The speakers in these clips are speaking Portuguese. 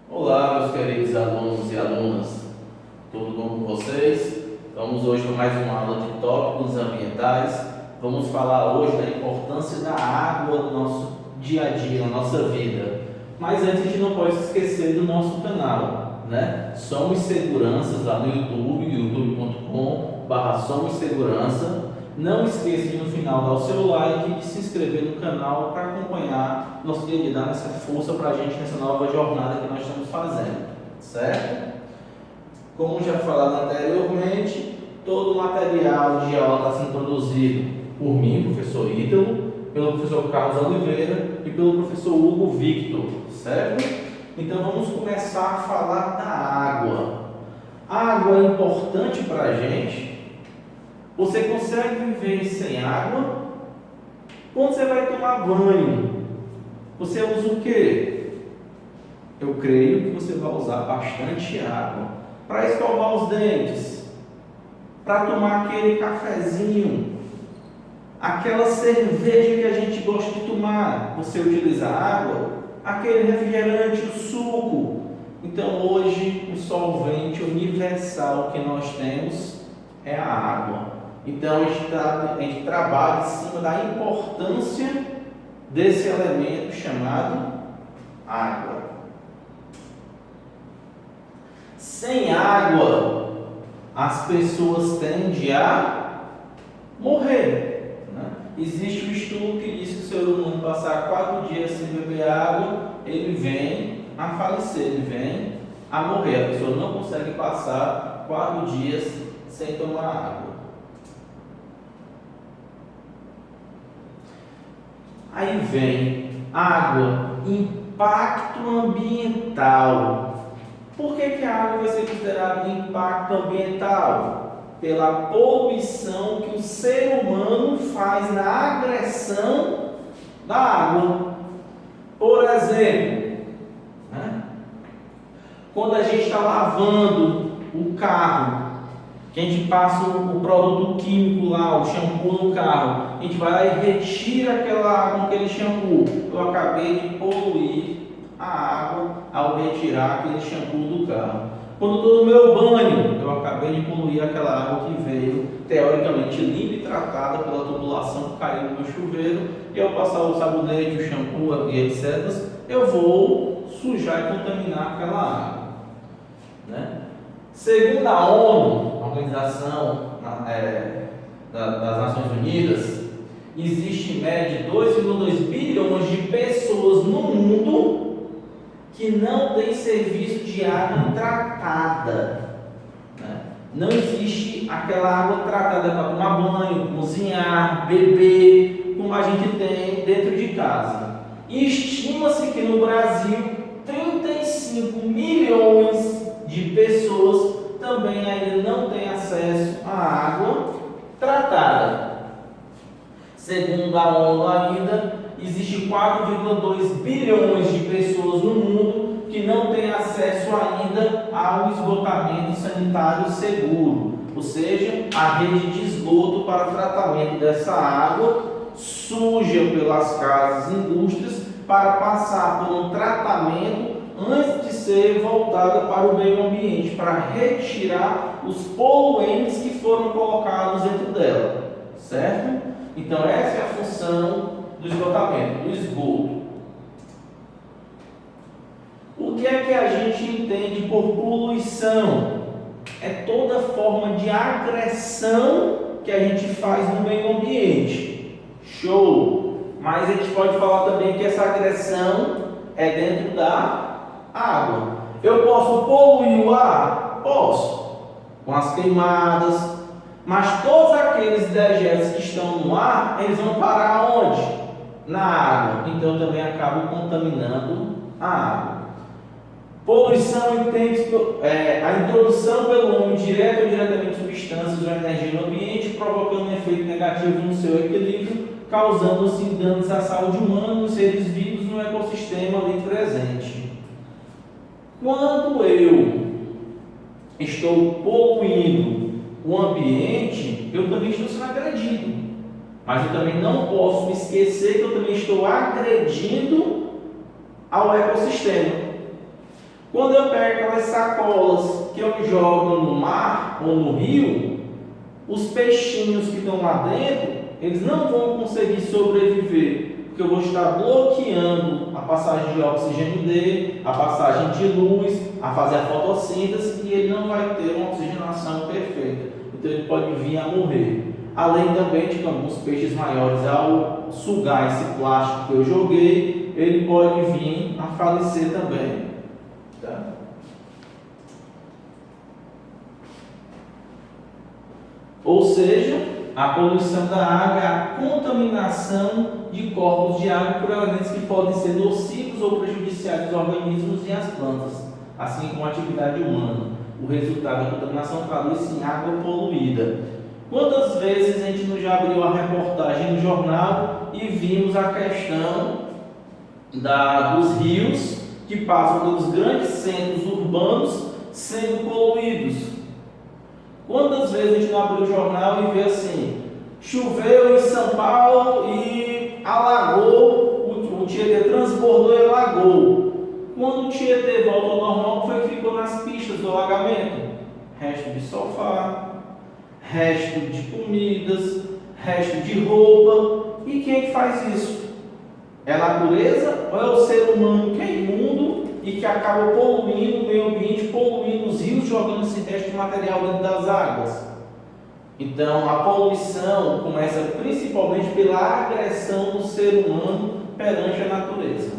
Olá, meus queridos alunos e alunas, tudo bom com vocês? Vamos hoje para mais uma aula de tópicos ambientais. Vamos falar hoje da importância da água no nosso dia a dia, na nossa vida. Mas antes a gente não pode se esquecer do nosso canal, né? Somos Seguranças lá no YouTube, youtube.com/Somos Segurança. Não esqueça de no final dar o seu like e de se inscrever no canal para acompanhar nosso dia a dia, dar essa força para a gente nessa nova jornada que nós estamos fazendo, certo? Como já falado anteriormente, todo o material de aula está sendo produzido por mim, professor Ítalo, pelo professor Carlos Oliveira e pelo professor Hugo Victor, certo? Então vamos começar a falar da água. A água é importante para a gente. Você consegue viver sem água? Quando você vai tomar banho, você usa o quê? Eu creio que você vai usar bastante água para escovar os dentes, para tomar aquele cafezinho, aquela cerveja que a gente gosta de tomar. Você utiliza água, aquele refrigerante, o suco. Então hoje o solvente universal que nós temos é a água. Então a gente trabalha em cima da importância desse elemento chamado água. Sem água, as pessoas tendem a morrer, né? Existe um estudo que diz que se o ser humano passar 4 dias sem beber água, ele vem a falecer, ele vem a morrer. A pessoa não consegue passar 4 dias sem tomar água. Aí vem água, impacto ambiental. Por que a água vai ser considerada um impacto ambiental? Pela poluição que o ser humano faz na agressão da água. Por exemplo, né? Quando a gente está lavando o carro, que a gente passa o produto químico lá, o shampoo no carro, a gente vai lá e retira aquela água com aquele shampoo. Eu acabei de poluir a água ao retirar aquele shampoo do carro. Quando estou no meu banho, eu acabei de poluir aquela água que veio, teoricamente limpa e tratada pela tubulação que caiu no meu chuveiro, e ao passar o sabonete, o shampoo e etc., eu vou sujar e contaminar aquela água, né? Segundo a ONU, a Organização das Nações Unidas, existe em média 2,2 bilhões de pessoas no mundo que não têm serviço de água tratada, né? Não existe aquela água tratada para tomar banho, cozinhar, beber, como a gente tem dentro de casa. E estima-se que no Brasil 35 milhões de pessoas também ainda não têm acesso à água tratada. Segundo a ONU ainda, existe 4,2 bilhões de pessoas no mundo que não têm acesso ainda ao esgotamento sanitário seguro, ou seja, a rede de esgoto para tratamento dessa água suja pelas casas e indústrias para passar por um tratamento antes de ser voltada para o meio ambiente, para retirar os poluentes que foram colocados dentro dela, certo? Então essa é a função do esgotamento, do esgoto. O que é que a gente entende por poluição? É toda forma de agressão que a gente faz no meio ambiente. Show! Mas a gente pode falar também que essa agressão é dentro da água. Eu posso poluir o ar? Posso, com as queimadas, mas todos aqueles dejetos que estão no ar, eles vão parar onde? Na água. Então eu também acabo contaminando a água. Poluição entende a introdução pelo homem direta ou indiretamente de substâncias ou energia no ambiente, provocando um efeito negativo no seu equilíbrio, causando assim danos à saúde humana, nos seres vivos no ecossistema ali presente. Quando eu estou poluindo o ambiente, eu também estou sendo agredido. Mas eu também não posso me esquecer que eu também estou agredindo ao ecossistema. Quando eu pego aquelas sacolas que eu jogo no mar ou no rio, os peixinhos que estão lá dentro, eles não vão conseguir sobreviver, porque eu vou estar bloqueando a passagem de oxigênio dele, a passagem de luz, a fazer a fotossíntese, e ele não vai ter uma oxigenação perfeita. Então ele pode vir a morrer. Além também de que alguns peixes maiores, ao sugar esse plástico que eu joguei, ele pode vir a falecer também. Tá? Ou seja, a poluição da água é a contaminação de corpos de água por elementos que podem ser nocivos ou prejudiciais aos organismos e às plantas, assim como a atividade humana. O resultado da contaminação traduz-se em água poluída. Quantas vezes a gente não já abriu a reportagem no jornal e vimos a questão dos rios que passam pelos grandes centros urbanos sendo poluídos? Quantas vezes a gente não abriu o jornal e vê assim, choveu em São Paulo e alagou, o Tietê transbordou e alagou. Quando o Tietê volta ao normal, foi que ficou nas pistas do alagamento? Resto de sofá, resto de comidas, resto de roupa. E quem é que faz isso? É a natureza ou é o ser humano que é imundo e que acaba poluindo o meio ambiente, poluindo os rios, jogando esse resto de material dentro das águas? Então, a poluição começa principalmente pela agressão do ser humano perante a natureza.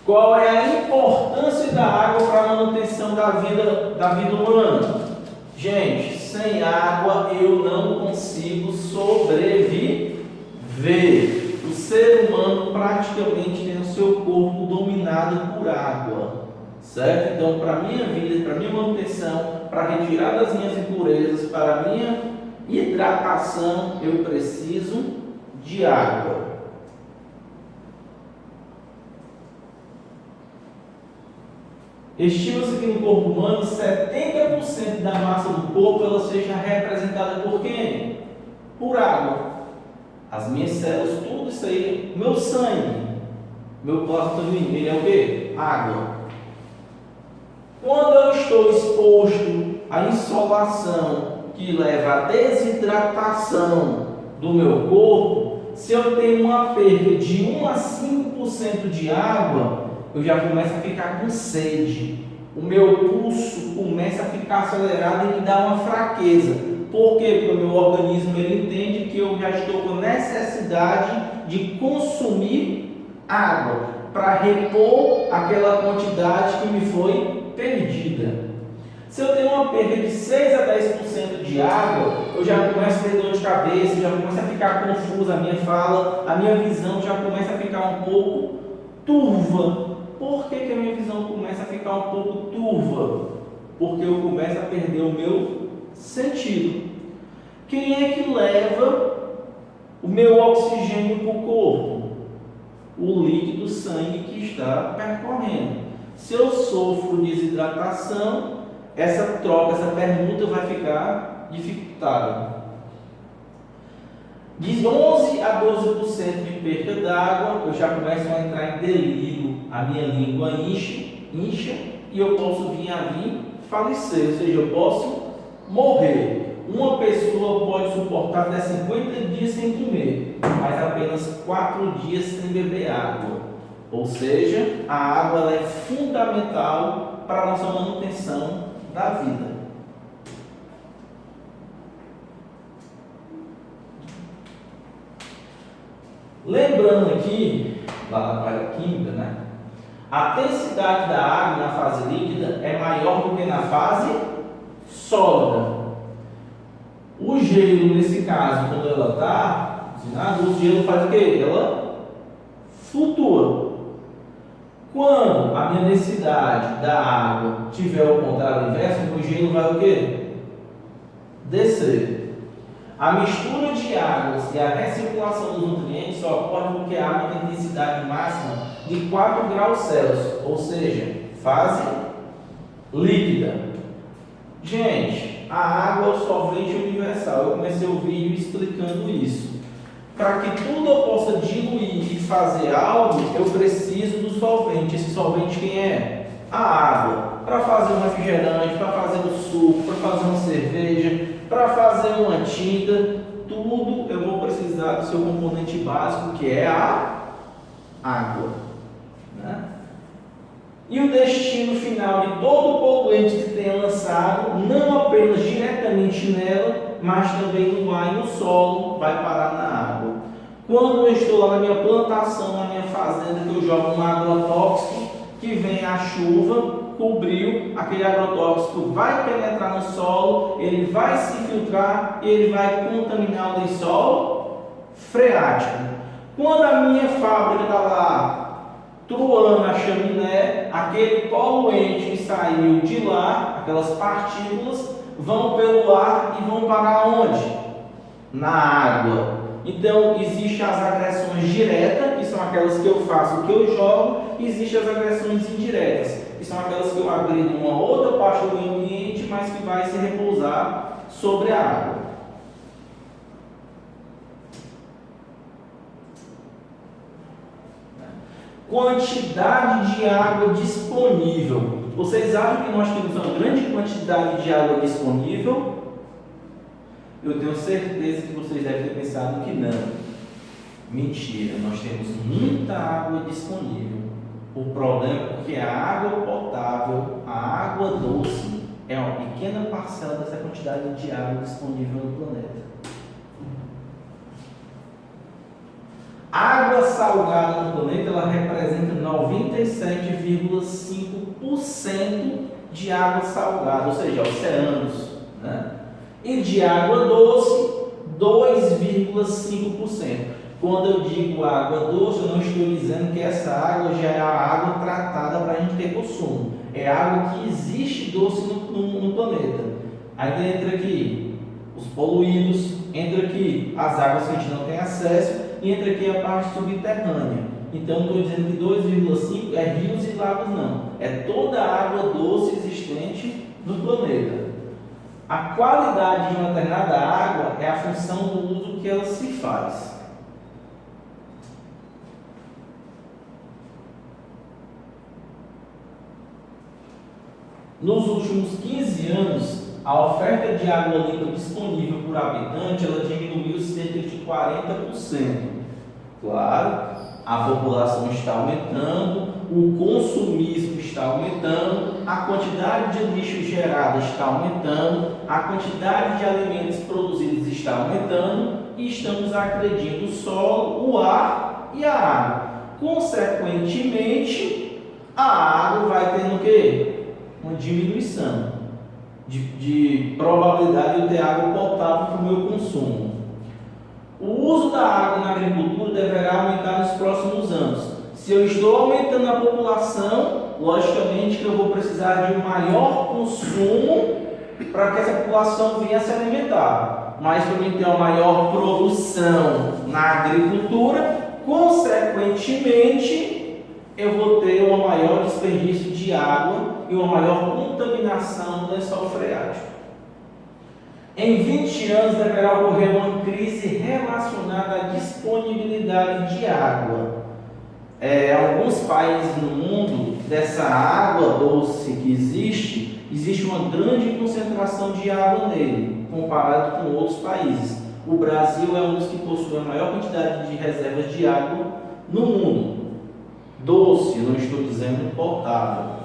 Qual é a importância da água para a manutenção da vida humana? Gente, sem água eu não consigo sobreviver. O ser humano praticamente tem o seu corpo dominado por água, certo? Então, para a minha vida, para a minha manutenção, para retirar das minhas impurezas, para a minha hidratação, eu preciso de água. Estima-se que no corpo humano 70% da massa do corpo ela seja representada por quem? Por água. As minhas células, tudo isso aí, meu sangue, meu plasma sanguíneo, ele é o quê? Água. Quando eu estou exposto à insolação que leva à desidratação do meu corpo, se eu tenho uma perda de 1 a 5% de água, eu já começo a ficar com sede. O meu pulso começa a ficar acelerado e me dá uma fraqueza. Por quê? Porque o meu organismo ele entende que eu já estou com necessidade de consumir água para repor aquela quantidade que me foi perdida. Se eu tenho uma perda de 6 a 10% de água, eu já começo a ter dor de cabeça, já começo a ficar confusa a minha fala, a minha visão já começa a ficar um pouco turva. Por que a minha visão começa a ficar um pouco turva? Porque eu começo a perder o meu sentido. Quem é que leva o meu oxigênio para o corpo? O líquido sangue que está percorrendo. Se eu sofro desidratação, essa troca, essa permuta vai ficar dificultada. De 11 a 12% de perda d'água, eu já começo a entrar em delírio, a minha língua incha e eu posso vir falecer, ou seja, eu posso morrer. Uma pessoa pode suportar até 50 dias sem comer, mas apenas 4 dias sem beber água. Ou seja, a água ela é fundamental para a nossa manutenção da vida. Lembrando aqui, lá na parte química, né? A densidade da água na fase líquida é maior do que na fase sólida. O gelo, nesse caso, quando ela está cozinhada, o gelo faz o quê? Ela flutua. Quando a minha densidade da água tiver o contrário inverso, o gelo vai o quê? Descer. A mistura de águas e a recirculação dos nutrientes só ocorre porque a água tem densidade máxima de 4 graus Celsius, ou seja, fase líquida. Gente, a água é o solvente universal. Eu comecei o vídeo explicando isso. para que tudo eu possa diluir e fazer algo, eu preciso do solvente. Esse solvente quem é? A água. Para fazer um refrigerante, para fazer um suco, para fazer uma cerveja, para fazer uma tinta, tudo eu vou precisar do seu componente básico, que é a água, né? E o destino final de todo poluente que tenha lançado, não apenas diretamente nela, mas também no ar e no solo, vai parar na água. Quando eu estou lá na minha plantação, na minha fazenda, que eu jogo um agrotóxico, que vem a chuva, cobriu, aquele agrotóxico vai penetrar no solo, ele vai se filtrar e ele vai contaminar o lençol freático. Quando a minha fábrica está lá truando a chaminé, aquele poluente que saiu de lá, aquelas partículas, vão pelo ar e vão parar onde? Na água. Então, existem as agressões diretas, que são aquelas que eu faço, que eu jogo, e existem as agressões indiretas, que são aquelas que eu agredo uma outra parte do meio ambiente, mas que vai se repousar sobre a água. Quantidade de água disponível. Vocês acham que nós temos uma grande quantidade de água disponível? Eu tenho certeza que vocês devem ter pensado que não. Mentira, nós temos muita água disponível. O problema é porque a água potável, a água doce, é uma pequena parcela dessa quantidade de água disponível no planeta. A água salgada no planeta, ela representa 97,5% de água salgada, ou seja, oceanos, né? E de água doce, 2,5%. Quando eu digo água doce, eu não estou dizendo que essa água já é a água tratada para a gente ter consumo. É água que existe doce no planeta. Aí entra aqui os poluídos, entra aqui as águas que a gente não tem acesso, e entra aqui a parte subterrânea. Então, não estou dizendo que 2,5 é rios e lagos, não. É toda a água doce existente no planeta. A qualidade de uma determinada água é a função do uso que ela se faz. Nos últimos 15 anos, a oferta de água limpa disponível por habitante, ela diminuiu cerca de 40%. Claro, a população está aumentando, o consumismo está aumentando, a quantidade de lixo gerado está aumentando, a quantidade de alimentos produzidos está aumentando e estamos agredindo o solo, o ar e a água. Consequentemente, a água vai tendo o quê? Uma diminuição de probabilidade de eu ter água potável para o meu consumo. O uso da água na agricultura deverá aumentar nos próximos anos. Se eu estou aumentando a população, logicamente que eu vou precisar de um maior consumo para que essa população venha se alimentar. Mas para mim ter uma maior produção na agricultura, consequentemente, eu vou ter um maior desperdício de água e uma maior contaminação do lençol freático. Em 20 anos deverá ocorrer uma crise relacionada à disponibilidade de água. Alguns países no mundo, dessa água doce que existe uma grande concentração de água nele, comparado com outros países. O Brasil é um dos que possui a maior quantidade de reservas de água no mundo. Doce, não estou dizendo potável,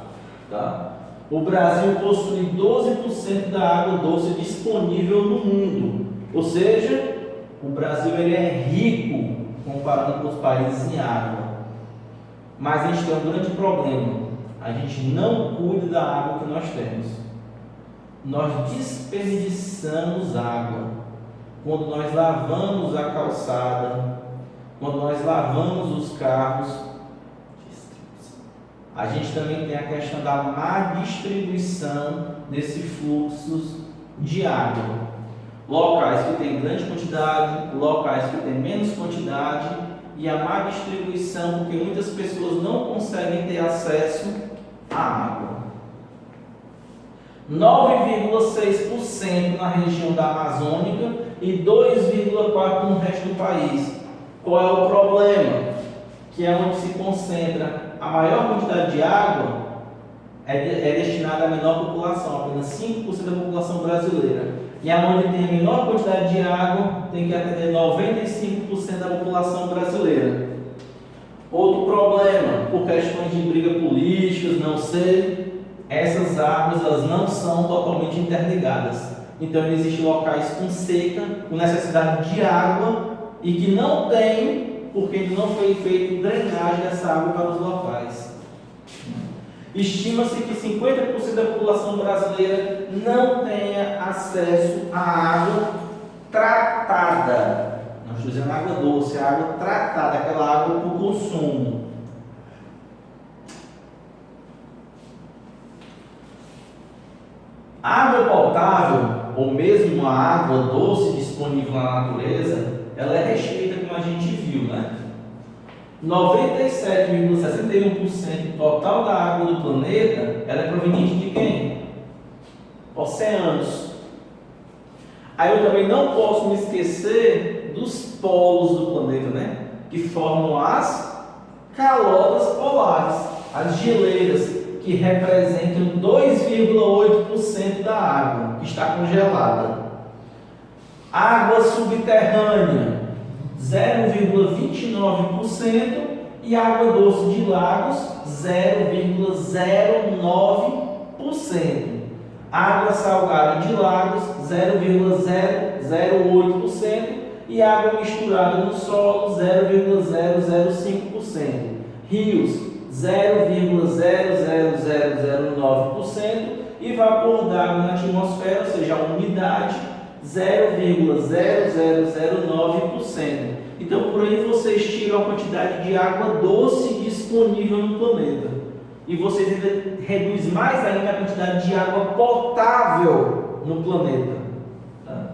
tá? O Brasil possui 12% da água doce disponível no mundo, ou seja, o Brasil ele é rico comparando com os países em água, mas a gente tem um grande problema, a gente não cuida da água que nós temos, nós desperdiçamos água, quando nós lavamos a calçada, quando nós lavamos os carros. A gente também tem a questão da má distribuição desses fluxos de água. Locais que têm grande quantidade, locais que têm menos quantidade e a má distribuição, porque muitas pessoas não conseguem ter acesso à água. 9,6% na região da Amazônica e 2,4% no resto do país. Qual é o problema? Que é onde se concentra a maior quantidade de água é destinada à menor população, apenas 5% da população brasileira. E aonde tem a menor quantidade de água, tem que atender 95% da população brasileira. Outro problema, por questões de briga políticas, não sei, essas árvores elas não são totalmente interligadas. Então existem locais com seca, com necessidade de água e que não tem, porque ainda não foi feita drenagem dessa água para os locais. Estima-se que 50% da população brasileira não tenha acesso à água tratada. Não estou dizendo água doce, é água tratada, aquela água para o consumo. A água potável, ou mesmo a água doce disponível na natureza, ela é restrita, como a gente viu, né? 97,61% total da água do planeta, ela é proveniente de quem? Oceanos. Aí eu também não posso me esquecer dos polos do planeta, né? Que formam as calotas polares, as geleiras, que representam 2,8% da água que está congelada. Água subterrânea, 0,29%, e água doce de lagos, 0,09%. Água salgada de lagos, 0,008%, e água misturada no solo, 0,005%. Rios, 0,00009%, e vapor d'água na atmosfera, ou seja, a umidade, 0,0009%. Então, por aí vocês tiram a quantidade de água doce disponível no planeta. E vocês ainda reduzem mais ainda a quantidade de água potável no planeta. Tá?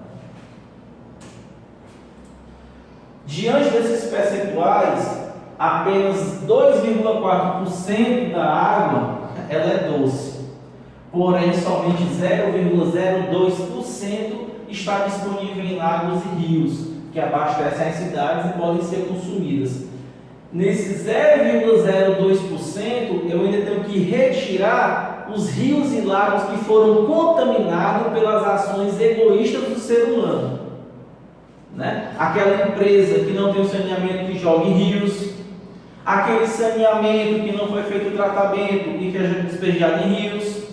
Diante desses percentuais, apenas 2,4% da água ela é doce. Porém, somente 0,02% está disponível em lagos e rios, que abastecem as cidades e podem ser consumidas. Nesse 0,02%, eu ainda tenho que retirar os rios e lagos que foram contaminados pelas ações egoístas do ser humano. Né? Aquela empresa que não tem o saneamento que joga em rios, aquele saneamento que não foi feito o tratamento e que é despejado em rios,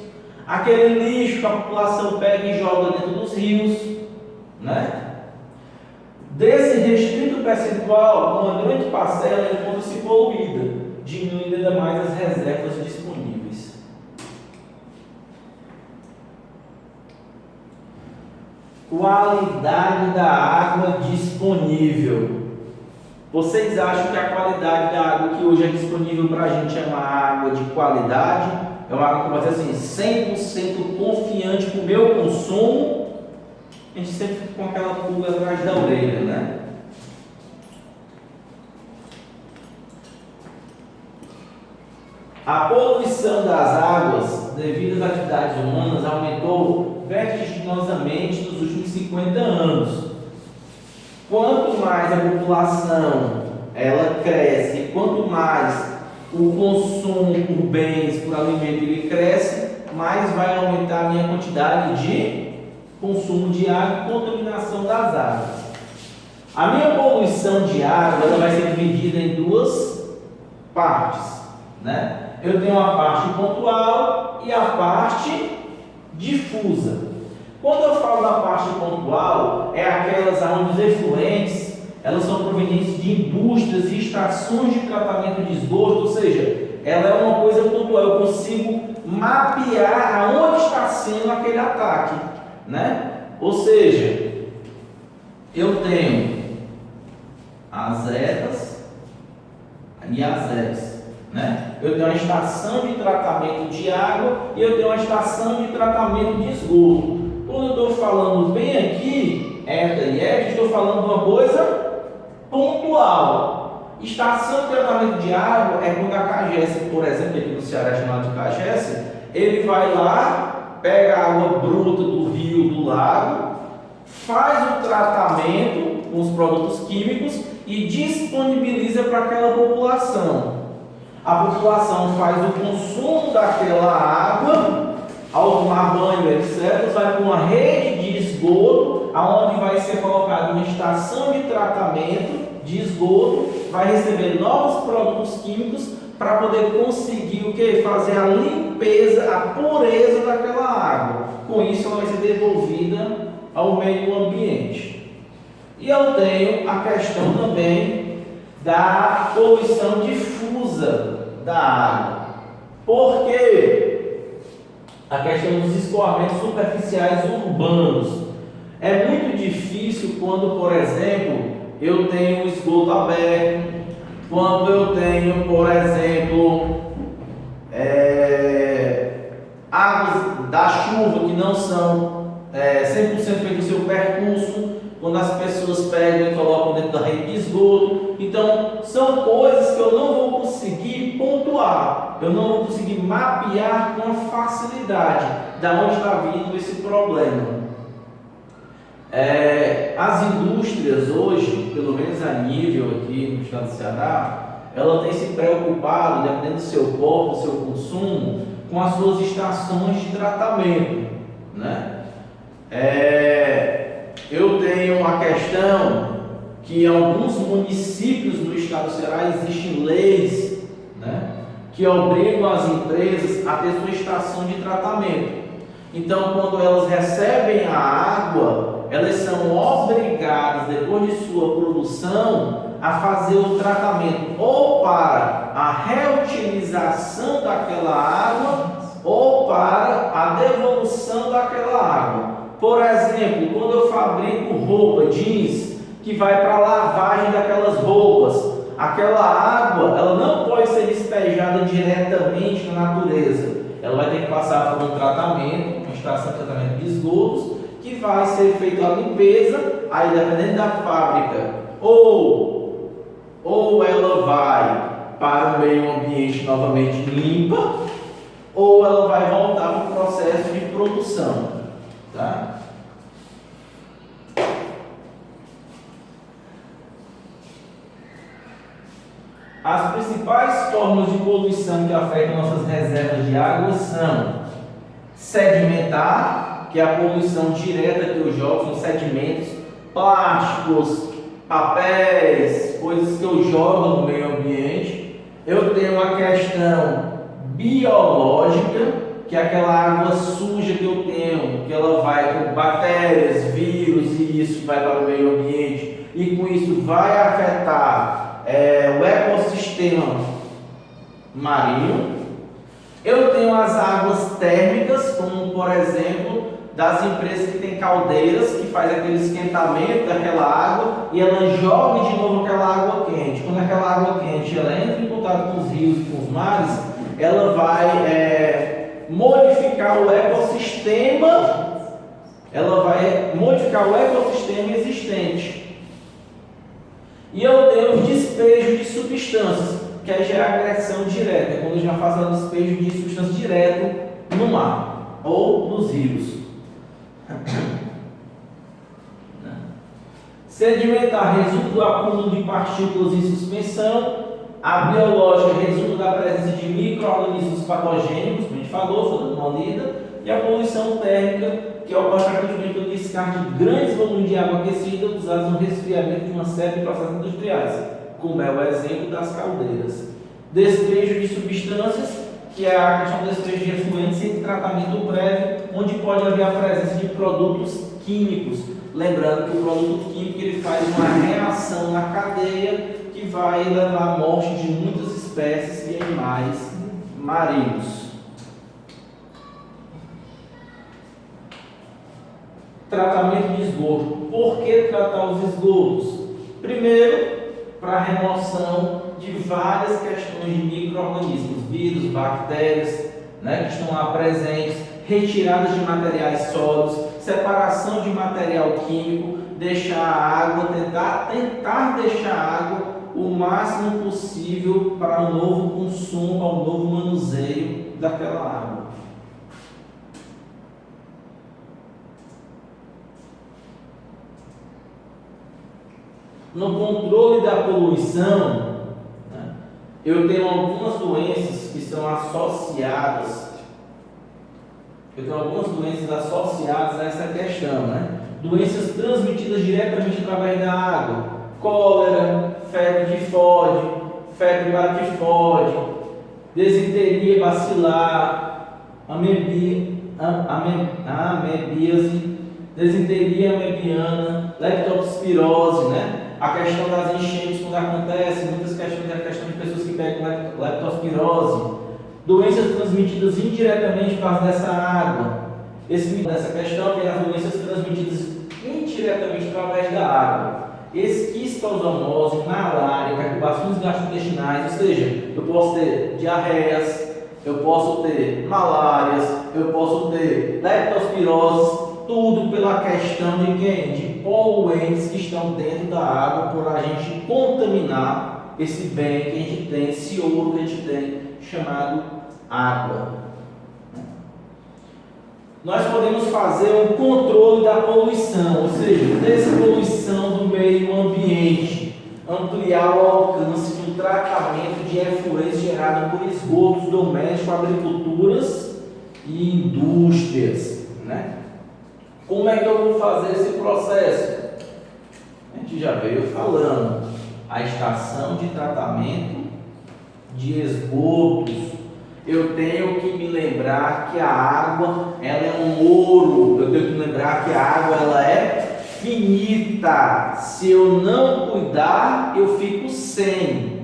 aquele lixo que a população pega e joga dentro dos rios, né? Desse restrito percentual, uma grande parcela encontra-se poluída, diminuindo ainda mais as reservas disponíveis. Qualidade da água disponível. Vocês acham que a qualidade da água que hoje é disponível para a gente é uma água de qualidade? É uma água que vai ser assim, 100% confiante para o meu consumo? A gente sempre fica com aquela pulga atrás da orelha, né? A poluição das águas devido às atividades humanas aumentou vertiginosamente nos últimos 50 anos. Quanto mais a população ela cresce, quanto mais o consumo por bens, por alimento ele cresce, mais vai aumentar a minha quantidade de consumo de água e contaminação das águas. A minha poluição de água ela vai ser dividida em duas partes, né? Eu tenho a parte pontual e a parte difusa. Quando eu falo da parte pontual, é aquelas onde os efluentes elas são provenientes de indústrias e estações de tratamento de esgoto, ou seja, ela é uma coisa pontual, eu consigo mapear aonde está sendo aquele ataque, né? Ou seja, eu tenho as etas e as etas, né? Eu tenho uma estação de tratamento de água e eu tenho uma estação de tratamento de esgoto. Quando eu estou falando bem aqui, ETA e ETA, estou falando de uma coisa pontual. Estação de tratamento de água é quando a CAGES, por exemplo, aqui no Ceará é chamado de CAGES, ele vai lá, pega a água bruta do rio, do lago, faz o tratamento com os produtos químicos e disponibiliza para aquela população. A população faz o consumo daquela água, ao tomar banho, etc., vai para uma rede de esgoto, aonde vai ser colocada uma estação de tratamento de esgoto, vai receber novos produtos químicos para poder conseguir o que? Fazer a limpeza, a pureza daquela água. Com isso, ela vai ser devolvida ao meio ambiente. E eu tenho a questão também da poluição difusa da água. Por quê? A questão dos escoamentos superficiais urbanos. É muito difícil quando, por exemplo, eu tenho um esgoto aberto, quando eu tenho, por exemplo, águas da chuva que não são 100% feitas o seu percurso, quando as pessoas pegam e colocam dentro da rede de esgoto. Então, são coisas que eu não vou conseguir pontuar, eu não vou conseguir mapear com facilidade de onde está vindo esse problema. As indústrias hoje, pelo menos a nível aqui no estado do Ceará, ela tem se preocupado, dependendo do seu porte, do seu consumo, com as suas estações de tratamento, né? Eu tenho uma questão que em alguns municípios no estado do Ceará existem leis, né, que obrigam as empresas a ter sua estação de tratamento. Então, quando elas recebem a água, elas são obrigadas, depois de sua produção, a fazer o tratamento ou para a reutilização daquela água ou para a devolução daquela água. Por exemplo, quando eu fabrico roupa, jeans, que vai para a lavagem daquelas roupas, aquela água ela não pode ser despejada diretamente na natureza. Ela vai ter que passar por um tratamento, uma estação de tratamento de esgotos, que vai ser feita a limpeza, aí dependendo da fábrica, ou ela vai para o meio ambiente novamente limpa, ou ela vai voltar para o processo de produção, tá? As principais formas de poluição que afetam nossas reservas de água são sedimentar, que é a poluição direta que eu jogo, são sedimentos, plásticos, papéis, coisas que eu jogo no meio ambiente. Eu tenho a questão biológica, que é aquela água suja que eu tenho, que ela vai com bactérias, vírus, e isso vai para o meio ambiente, e com isso vai afetar o ecossistema marinho. Eu tenho as águas térmicas, como por exemplo das empresas que têm caldeiras, que faz aquele esquentamento daquela água e ela joga de novo aquela água quente. Quando aquela água quente ela entra em contato com os rios e com os mares, ela vai modificar o ecossistema, existente. E eu tenho o despejo de substâncias, que é já agressão direta, quando eu já faço o despejo de substâncias direto no mar ou nos rios. Sedimentar resulta do acúmulo de partículas em suspensão. A biológica resulta da presença de micro-organismos patogênicos, como a gente falou, foi dando uma lida. E a poluição térmica, que ocorre frequentemente pelo descarte de grandes volumes de água aquecida usados no resfriamento de uma série de processos industriais, como é o exemplo das caldeiras. Despejo de substâncias, que é a questão do despejo de efluentes sem tratamento prévio, onde pode haver a presença de produtos químicos. Lembrando que o produto químico ele faz uma reação na cadeia que vai levar à morte de muitas espécies de animais marinhos. Tratamento de esgoto. Por que tratar os esgotos? Primeiro, para a remoção de várias questões de micro-organismos, vírus, bactérias, né, que estão lá presentes, retiradas de materiais sólidos, separação de material químico, deixar a água, tentar deixar a água o máximo possível para um novo consumo, para um novo manuseio daquela água. no controle da poluição, né, eu tenho algumas doenças que são associadas. Eu tenho algumas doenças associadas a essa questão, né? Doenças transmitidas diretamente através da água: cólera, febre tifoide, febre batifoide, desinteria bacilar, amebíase, desinteria amebiana, leptospirose, né? A questão das enchentes quando acontece, muitas questões, a questão de pessoas que pegam leptospirose, doenças transmitidas indiretamente por causa dessa água. Nessa questão tem as doenças transmitidas indiretamente através da água: esquistossomose, malária, perturbações gastrointestinais, ou seja, eu posso ter diarreias, eu posso ter malárias, eu posso ter leptospirose, tudo pela questão de quem? De poluentes que estão dentro da água, por a gente contaminar esse bem que a gente tem, esse ouro que a gente tem, chamado água. Nós podemos fazer um controle da poluição, ou seja, despoluição do meio ambiente, ampliar o alcance do tratamento de efluentes gerados por esgotos domésticos, agriculturas e indústrias, né? Como é que eu vou fazer esse processo? A gente já veio falando, a estação de tratamento de esgotos. Eu tenho que me lembrar que a água, ela é um ouro. Eu tenho que me lembrar que a água, ela é finita. Se eu não cuidar, eu fico sem.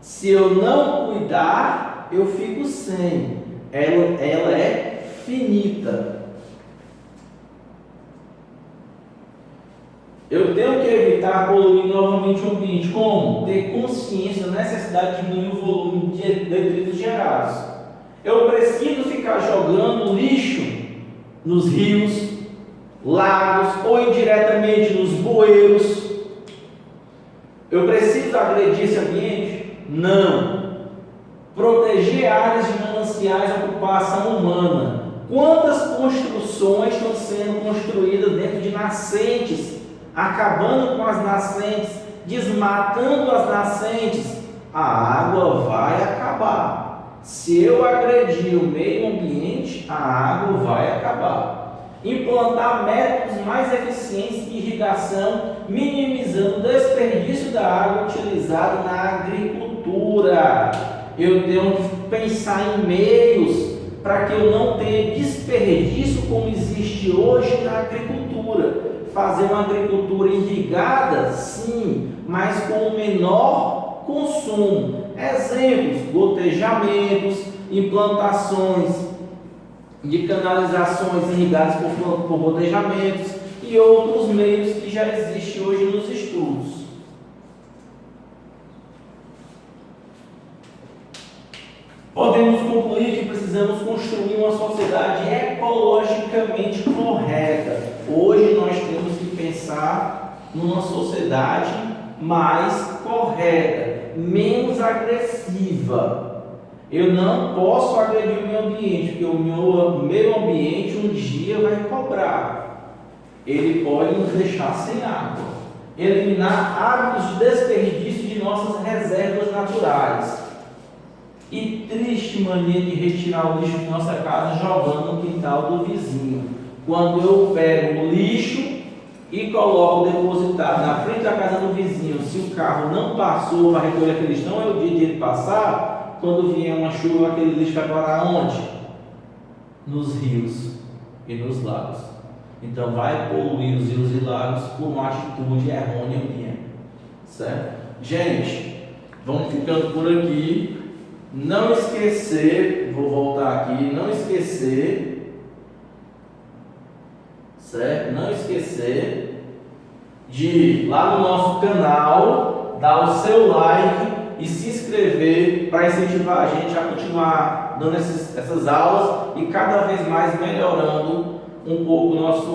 Se eu não cuidar, eu fico sem. Ela é finita. Eu tenho que evitar poluir novamente o ambiente. Como? Ter consciência da necessidade de diminuir o volume de detritos gerados. Eu preciso ficar jogando lixo nos rios, lagos ou indiretamente nos bueiros. Eu preciso agredir esse ambiente? Não. Proteger áreas de mananciais à ocupação humana. Quantas construções estão sendo construídas dentro de nascentes, acabando com as nascentes, desmatando as nascentes? A água vai acabar. Se eu agredir o meio ambiente, a água vai acabar. Implantar métodos mais eficientes de irrigação, minimizando o desperdício da água utilizada na agricultura. Eu tenho que pensar em meios para que eu não tenha desperdício como existe hoje na agricultura. Fazer uma agricultura irrigada, sim, mas com o menor consumo. Exemplos: gotejamentos, implantações de canalizações irrigadas por gotejamentos e outros meios que já existem hoje nos estudos. Podemos concluir que precisamos construir uma sociedade ecologicamente correta. Hoje nós temos que pensar numa sociedade mais correta, menos agressiva. Eu não posso agredir o meio ambiente, porque o meu meio ambiente um dia vai cobrar. Ele pode nos deixar sem água. Eliminar hábitos de desperdício de nossas reservas naturais. E triste mania de retirar o lixo de nossa casa jogando no quintal do vizinho. Quando eu pego o lixo e coloco depositado na frente da casa do vizinho, se o carro não passou para recolher aquele lixo, não é o dia de ele passar, quando vier uma chuva, aquele lixo vai parar onde? Nos rios e nos lagos. Então vai poluir os rios e lagos por uma atitude errônea minha. Certo? Gente, vamos ficando por aqui. Não esquecer, vou voltar aqui, não esquecer, certo? Não esquecer de ir lá no nosso canal, dar o seu like e se inscrever para incentivar a gente a continuar dando essas aulas e cada vez mais melhorando um pouco o nosso